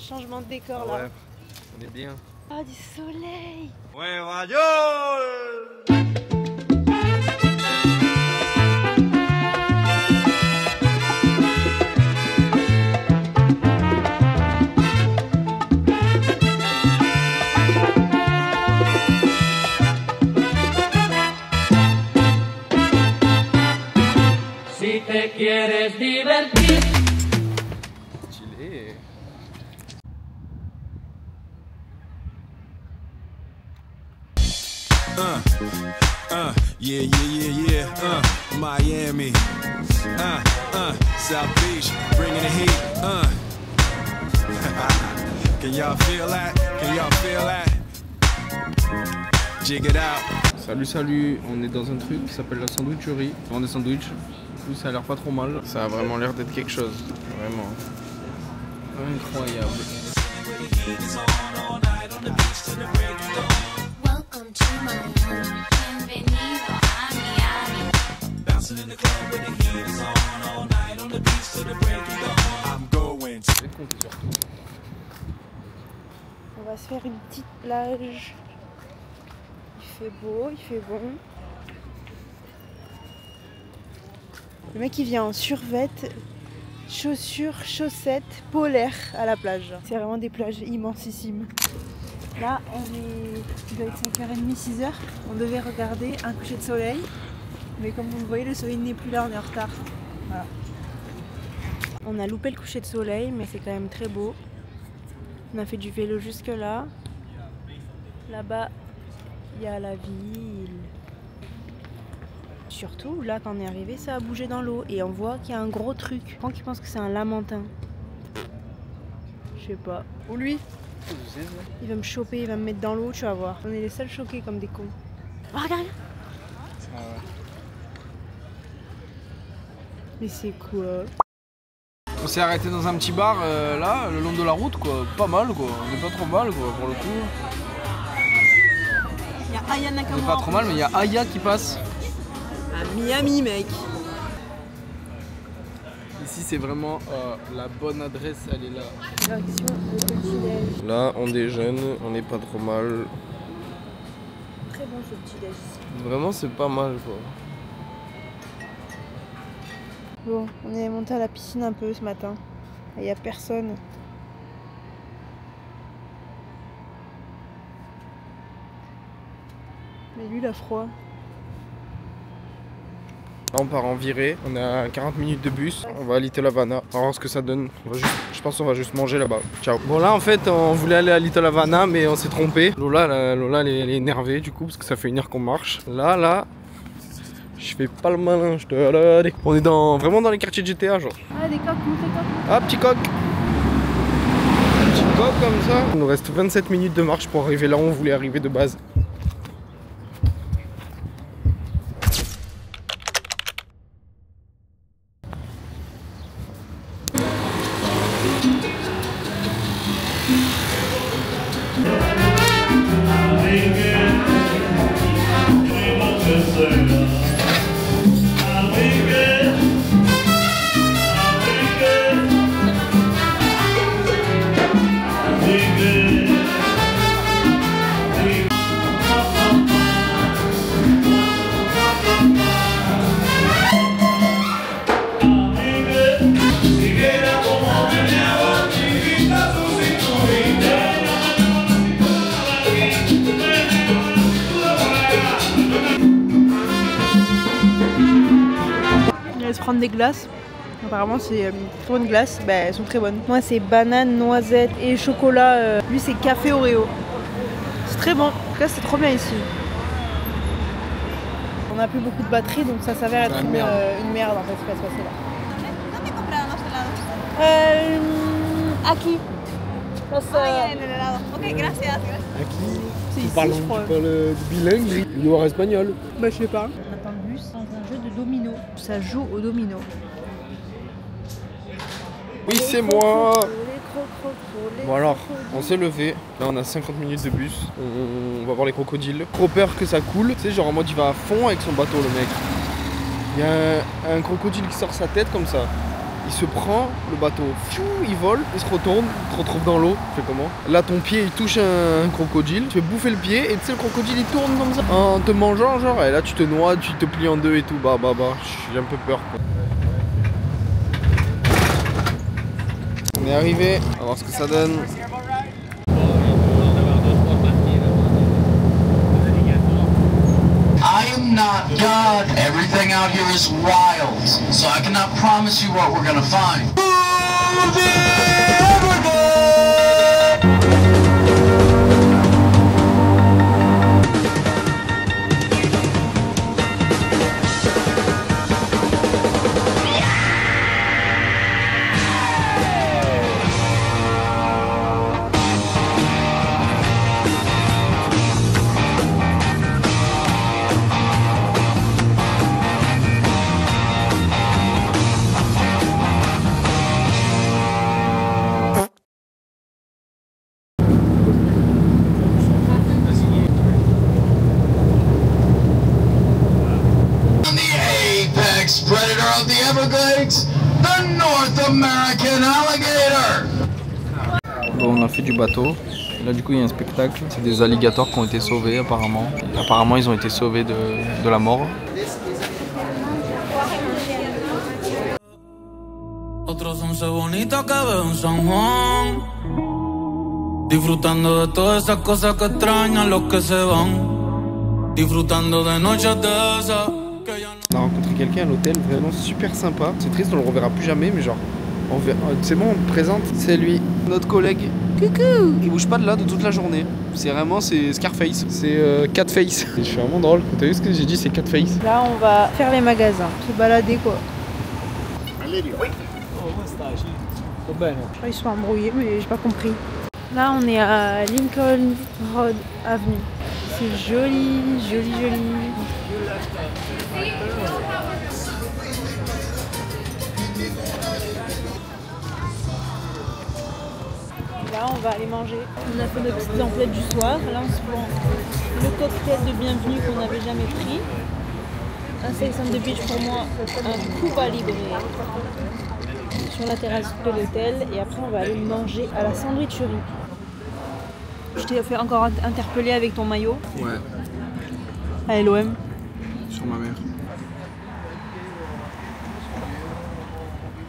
Changement de décor là. Ouais, on est bien. Ah, du soleil. Ouais, radio. Si te quieres divertir. Stylé. Yeah. Miami. South Beach, bringing the heat. Can y'all feel that? Can y'all feel that? Jig it out. Salut, on est dans un truc qui s'appelle la sandwicherie. On vend des sandwichs. Du coup, ça a l'air pas trop mal. Ça a vraiment l'air d'être quelque chose. Vraiment. Incroyable. Welcome to Miami. Bienvenido a Miami. Bouncing in the club where the heat is on all night on the beach till the break of dawn. I'm going. On va se faire une petite plage. Il fait beau, il fait bon. Le mec il vient en survêt, chaussures, chaussettes, polaires à la plage. C'est vraiment des plages immensissimes. Là il doit être 5h30, 6h. On devait regarder un coucher de soleil. Mais comme vous le voyez, le soleil n'est plus là, on est en retard. Voilà. On a loupé le coucher de soleil, mais c'est quand même très beau. On a fait du vélo jusque là. Là-bas, il y a la ville. Surtout, là, quand on est arrivé, ça a bougé dans l'eau. Et on voit qu'il y a un gros truc. Je pense qu'il pense que c'est un lamentin. Je sais pas. Ou lui. Il va me choper, il va me mettre dans l'eau, tu vas voir. On est les seuls choqués comme des cons. Oh, regarde. Mais c'est quoi? On s'est arrêté dans un petit bar là, le long de la route quoi. Pas mal quoi. On est pas trop mal quoi pour le coup. Il y a Aya Nakamura. On est pas trop mal mais il y a Aya qui passe. À Miami mec. Ici c'est vraiment la bonne adresse, elle est là. Direction le petit-déj. Là on déjeune, on est pas trop mal. Très bon ce petit-déj. Vraiment c'est pas mal quoi. Bon, on est monté à la piscine un peu ce matin. Il n'y a personne. Mais lui il a froid. Là on part en virée, on a 40 minutes de bus, on va à Little Havana, on va voir ce que ça donne. Je pense qu'on va juste manger là-bas. Ciao. Bon là en fait on voulait aller à Little Havana mais on s'est trompé. Lola elle est énervée du coup parce que ça fait 1 heure qu'on marche. Là, je fais pas le malin, je te dis. On est vraiment dans les quartiers de GTA genre. Ah des coques, montez coques. Ah petit coq. Petit coq comme ça. Il nous reste 27 minutes de marche pour arriver là où on voulait arriver de base. Prendre des glaces. Apparemment c'est très bonne glace, bah, elles sont très bonnes. Moi c'est banane, noisette et chocolat. Lui c'est café Oreo. C'est très bon. En tout cas c'est trop bien ici. On n'a plus beaucoup de batterie donc ça s'avère être une merde en fait ce qui va se passer là. Aquí. Ok, gracias. C'est ici Tu je crois. parles bilingue, noir espagnol. Bah je sais pas. On attend le bus dans un jeu de domino. Ça joue au domino. Oui c'est moi. Bon alors, on s'est levé, là on a 50 minutes de bus, on va voir les crocodiles. Trop peur que ça coule, tu sais genre en mode il va à fond avec son bateau le mec. Il y a un crocodile qui sort sa tête comme ça. il se prend le bateau, fiou, il vole, il se retourne, il te retrouve dans l'eau. Tu fais comment? Là ton pied il touche un crocodile, tu fais bouffer le pied et tu sais le crocodile il tourne comme ça en te mangeant genre et là tu te noies, tu te plies en deux et tout. Bah j'ai un peu peur quoi. On est arrivé, on va voir ce que ça donne. I am not God. Everything out here is wild, so I cannot promise you what we're gonna find. Predator of the Everglades, the North American alligator. Bon, on a fait du bateau. Et là du coup il y a un spectacle. C'est des alligators qui ont été sauvés apparemment. Et apparemment ils ont été sauvés de la mort. Otros 11 bonitas que veo en San Juan, disfrutando de todas esas cosas que extrañan los que se van, disfrutando de noches de esas. On a rencontré quelqu'un à l'hôtel, vraiment super sympa. C'est triste, on le reverra plus jamais, mais genre, c'est bon, on te présente. C'est lui, notre collègue. Coucou. Il bouge pas de là de toute la journée. C'est vraiment, c'est Scarface. C'est Catface. Je suis vraiment drôle. T'as vu ce que j'ai dit, c'est Catface. Là, on va faire les magasins, se balader quoi. Ils sont embrouillés, mais j'ai pas compris. Là, on est à Lincoln Road Avenue. C'est joli, joli, joli. Là, on va aller manger. On a fait notre petite emplette du soir. Là, on se prend le cocktail de bienvenue qu'on n'avait jamais pris. Un Sex on the Beach pour moi, un Cuba Libre sur la terrasse de l'hôtel. Et après, on va aller manger à la sandwicherie. Je t'ai fait encore interpeller avec ton maillot. Ouais. À l'OM. Sur ma mère.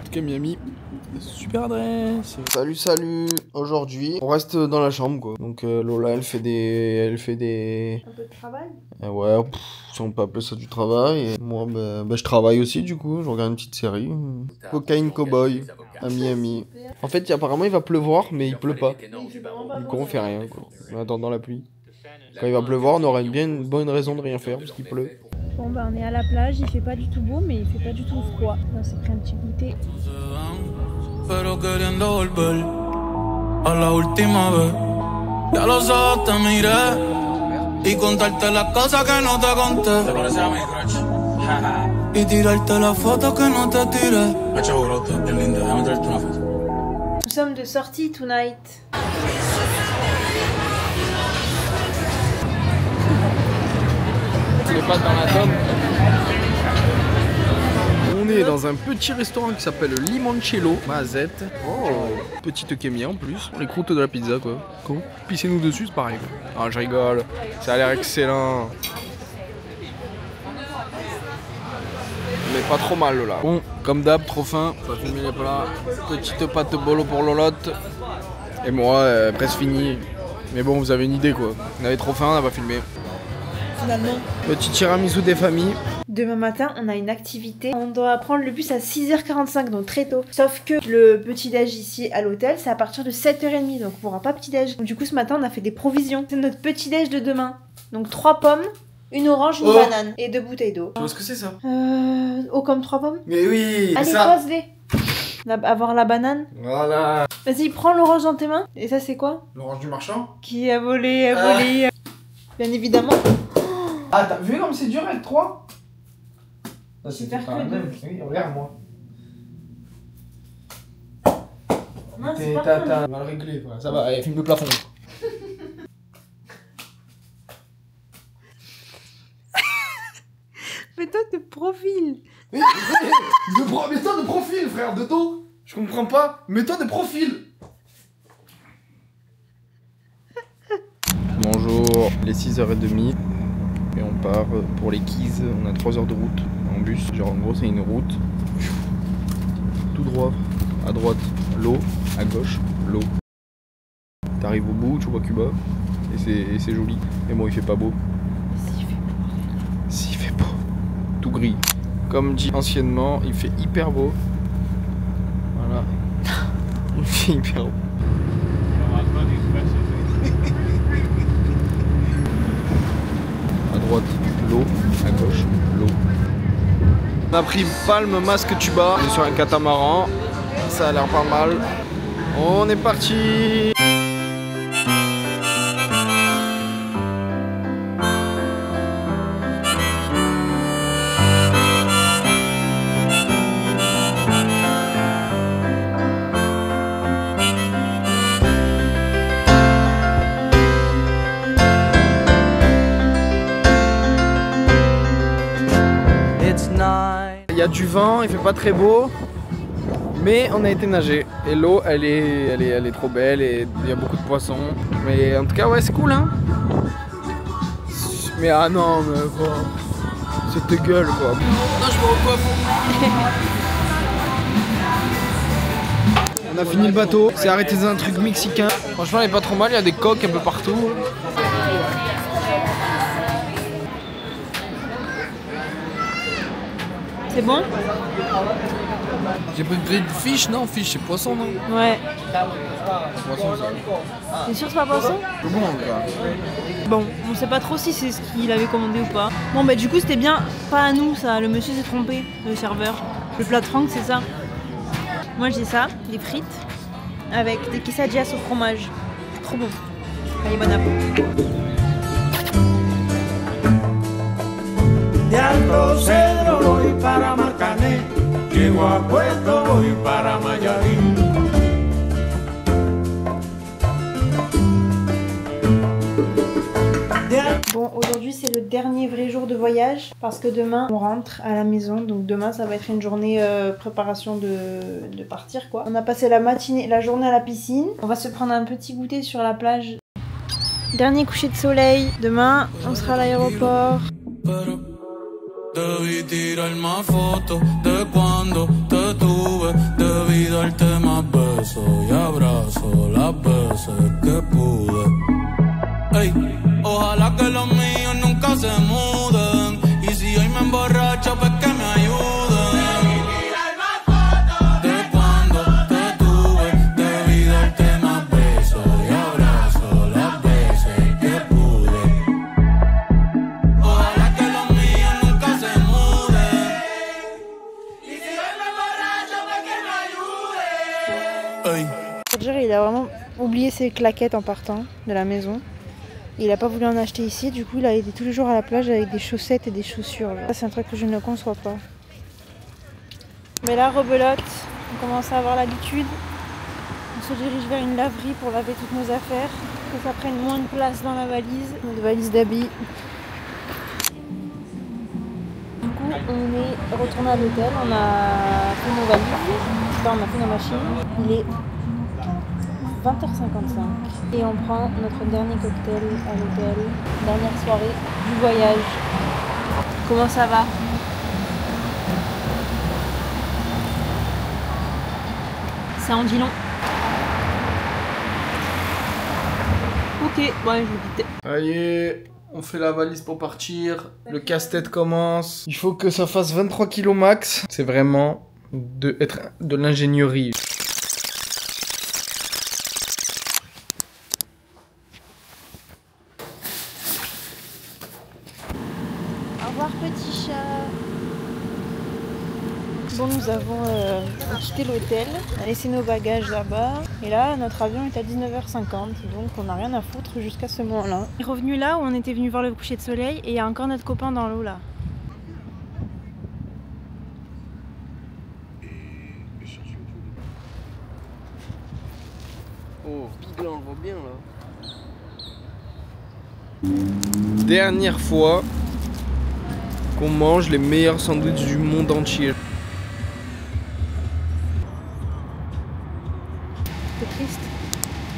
En tout cas, Miami. Super adresse. Salut. Aujourd'hui, on reste dans la chambre quoi. Donc Lola, elle fait des Un peu de travail. Ouais, si on peut appeler ça du travail. Et moi, je travaille aussi du coup. Je regarde une petite série. Cocaine Cowboy à Miami. En fait, apparemment, il va pleuvoir, mais il pleut pas. Du coup, on fait rien quoi. En attendant la pluie. Quand il va pleuvoir, on aura une bonne raison de rien faire parce qu'il pleut. Bon bah on est à la plage, il fait pas du tout beau mais il fait pas du tout froid. On s'est pris un petit goûter. Pero queriendo volver a la última vez. Ya los ojos te miré y contarte las cosas que no te conté. Te pareces a mi crush. Y tirarte las fotos que no te tiré. Hacho brote, es linda, déjame traerte una foto. Nous sommes de sortie tonight. Les pattes dans la tome. On est dans un petit restaurant qui s'appelle Limoncello, Mazette. Oh, petite kémia en plus. Les croûtes de la pizza quoi. Cool. Pissez-nous dessus, c'est pareil. Ah, je rigole. Ça a l'air excellent. Mais pas trop mal là. Bon, comme d'hab, trop faim. On va filmer les plats. Petite pâte bolo pour Lolotte. Et moi, presque fini. Mais bon, vous avez une idée quoi. On avait trop faim, on n'a pas filmé. Finalement. Petit tiramisu des familles. Demain matin, on a une activité. On doit prendre le bus à 6h45, donc très tôt. Sauf que le petit-déj ici à l'hôtel, c'est à partir de 7h30, donc on pourra pas petit-déj. Du coup, ce matin, on a fait des provisions. C'est notre petit-déj de demain. Donc 3 pommes, une orange, une banane et 2 bouteilles d'eau. Tu vois ce que c'est ça? Eau comme 3 pommes? Mais oui, allez, ça. pose-les. Avoir la banane. Voilà. Vas-y, prends l'orange dans tes mains. Et ça, c'est quoi? L'orange du marchand. Qui a volé, Bien évidemment. Ah, t'as vu comme c'est dur avec 3? Super que 2. Oui, regarde-moi. Non, c'est pas T'as mal réglé, quoi. Ça va, allez, filme le plafond. Mais toi, de profil. Mets-toi de profil, frère, de dos. Je comprends pas. Mets-toi de profil. Bonjour, il est 6h30 et on part pour les Keys. On a 3 heures de route en bus. Genre en gros c'est une route tout droit, à droite l'eau, à gauche l'eau. T'arrives au bout, tu vois Cuba et c'est joli. Mais bon il fait pas beau. S'il fait beau, tout gris. Comme dit anciennement, il fait hyper beau. Voilà. Il fait hyper beau. À droite, l'eau, à gauche, l'eau. On a pris Palme, Masque, Tuba. On est sur un catamaran. Ça a l'air pas mal. On est parti. Il y a du vent, il fait pas très beau, mais on a été nager et l'eau elle est trop belle et il y a beaucoup de poissons. Mais en tout cas ouais c'est cool hein. Mais ah non mais quoi, c'est de gueule quoi. Non je me recoiffe. On a fini le bateau, c'est arrêté dans un truc mexicain. Franchement il est pas trop mal, il y a des coques un peu partout. C'est bon? J'ai pris de fish, non? Fish, c'est poisson, non? Ouais. Poisson, ça. T'es sûr que c'est pas poisson? C'est bon, en tout cas. Bon, on sait pas trop si c'est ce qu'il avait commandé ou pas. Bon, bah, du coup, c'était bien pas à nous, ça. Le monsieur s'est trompé, le serveur. Le plat de Franck, c'est ça. Moi, j'ai ça, des frites, avec des quesadillas au fromage. Trop bon. Allez, bon appétit. De Alto Cedro voy para Marcané, llego a Puerto voy para Mayarín. Bon, aujourd'hui c'est le dernier vrai jour de voyage parce que demain on rentre à la maison, donc demain ça va être une journée préparation de partir quoi. On a passé la journée à la piscine, on va se prendre un petit goûter sur la plage. Dernier coucher de soleil, demain on sera à l'aéroport. Debí tirar más fotos de cuando te tuve. Debí darte más besos y abrazos las veces que pude. Ey, ojalá que los míos nunca se muden. Y si hoy me emborracho, pues que me ayuden. Debí tirar más fotos de cuando te tuve. Debí darte más besos y abrazos las veces que pude. Ojalá que los míos nunca se muden. Y si hoy me emborracho, pues que me ayuden. Ey. Roger, il a vraiment oublié ses claquettes en partant de la maison. Il a pas voulu en acheter ici, du coup il a été tous les jours à la plage avec des chaussettes et des chaussures. Ça c'est un truc que je ne conçois pas. Mais là, rebelote, on commence à avoir l'habitude. On se dirige vers une laverie pour laver toutes nos affaires, que ça prenne moins de place dans la valise, notre valise d'habits. Du coup on est retourné à l'hôtel, on a fait nos valises, enfin, on a fait nos machines. Il est 20h55 et on prend notre dernier cocktail à l'hôtel, dernière soirée du voyage. Comment ça va? Ça en dit long. Ok, ouais, je vous disais. Allez, on fait la valise pour partir. Le casse-tête commence. Il faut que ça fasse 23 kg max. C'est vraiment de l'ingénierie. Au revoir petit chat. Bon, nous avons quitté l'hôtel, on a laissé nos bagages là-bas et là notre avion est à 19h50 donc on n'a rien à foutre jusqu'à ce moment-là. On est revenu là où on était venu voir le coucher de soleil et il y a encore notre copain dans l'eau là. Oh, big là, on le voit bien là. Dernière fois qu'on mange les meilleurs sandwichs du monde entier. C'est triste.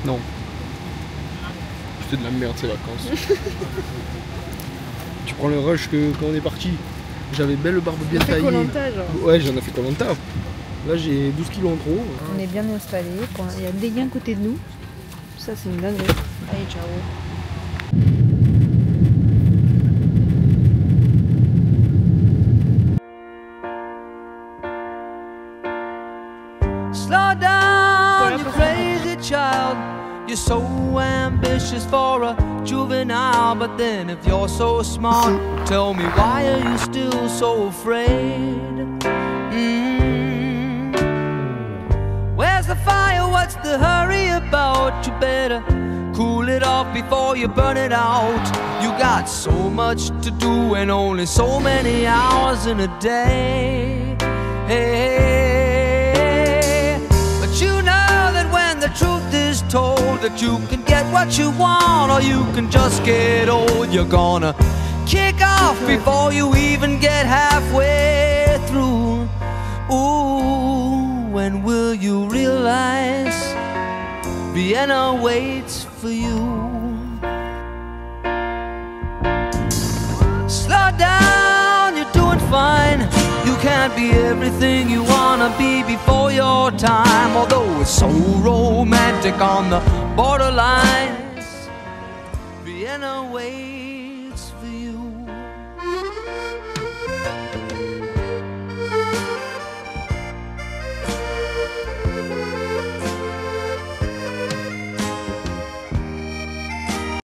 Non. C'était de la merde ces vacances. Tu prends le rush que quand on est parti. J'avais belle barbe bien taillée. Koh-Lanta, genre. Ouais, j'en ai fait Koh-Lanta. Là j'ai 12 kilos en trop. On est bien installés. Il y a des liens à côté de nous. Ça c'est une dinguerie. Allez, ciao. Slow down, you crazy child. You're so ambitious for a juvenile, but then if you're so smart, tell me why are you still so afraid? Where's the fire? What's the hurry about? You better cool it off before you burn it out. You got so much to do and only so many hours in a day. Hey, but you know that when the truth is told, that you can get what you want or you can just get old. You're gonna kick off before you even get halfway through. Ooh, when will you realize Vienna waits for you? Slow down, you're doing fine. You can't be everything you wanna be before your time, although it's so romantic on the borderlines. Vienna waits.